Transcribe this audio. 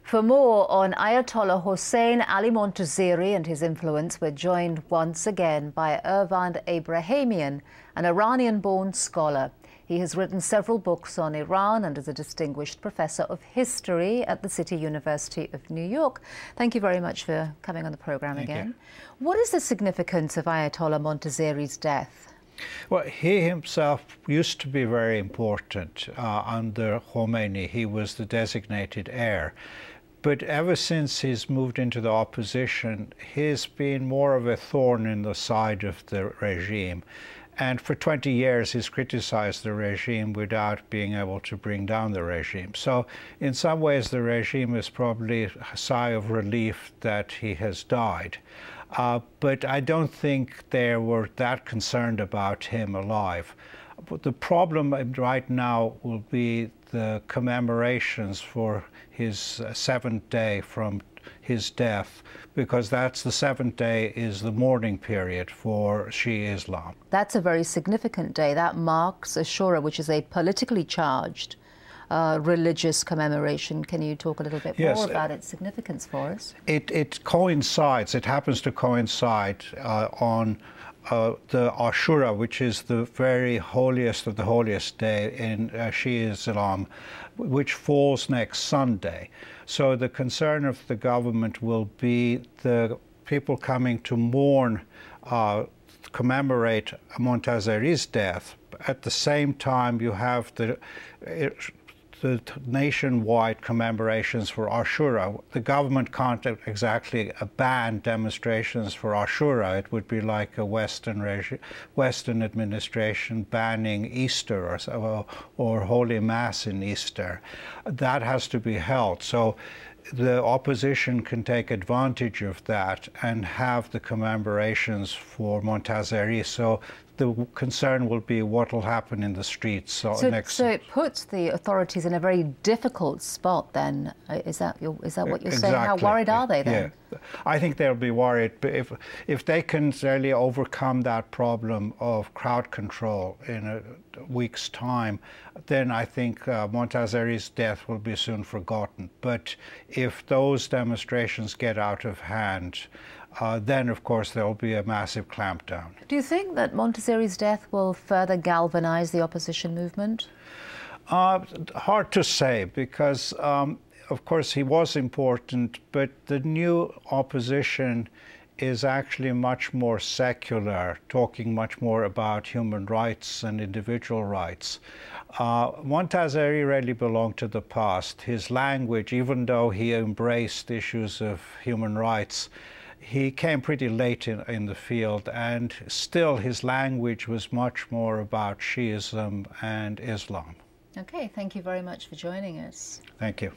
For more on Ayatollah Hossein Ali Montazeri and his influence, we're joined once again by Irvan Abrahamian, an Iranian-born scholar. He has written several books on Iran and is a distinguished professor of history at the City University of New York. Thank you very much for coming on the program again. What is the significance of Ayatollah Montazeri's death? Well, he himself used to be very important under Khomeini. He was the designated heir. But ever since he's moved into the opposition, he's been more of a thorn in the side of the regime. And for 20 years, he's criticized the regime without being able to bring down the regime. So in some ways, the regime is probably a sigh of relief that he has died. But I don't think they were that concerned about him alive. But the problem right now will be the commemorations for his seventh day from his death, because that's the seventh day is the mourning period for Shia Islam. That's a very significant day. That marks Ashura, which is a politically charged religious commemoration. Can you talk a little bit more about its significance for us? It coincides, it happens to coincide on the Ashura, which is the very holiest of the holiest day in Shia Islam, which falls next Sunday. So the concern of the government will be the people coming to mourn, commemorate Montazeri's death. At the same time, you have the nationwide commemorations for Ashura. The government can't exactly ban demonstrations for Ashura. It would be like a Western administration banning Easter or Holy Mass in Easter. That has to be held. So the opposition can take advantage of that and have the commemorations for Montazeri. So the concern will be what will happen in the streets next. So it puts the authorities in a very difficult spot then. Is that what you're saying? How worried are they then? Yeah. I think they'll be worried. But if they can really overcome that problem of crowd control in a week's time, then I think Montazeri's death will be soon forgotten. But if those demonstrations get out of hand, then, of course, there will be a massive clampdown. Do you think that Montazeri's death will further galvanize the opposition movement? Hard to say, because, of course, he was important, but the new opposition is actually much more secular, talking much more about human rights and individual rights. Montazeri really belonged to the past. His language, even though he embraced issues of human rights, he came pretty late in the field, and still his language was much more about Shiism and Islam. Okay, thank you very much for joining us. Thank you.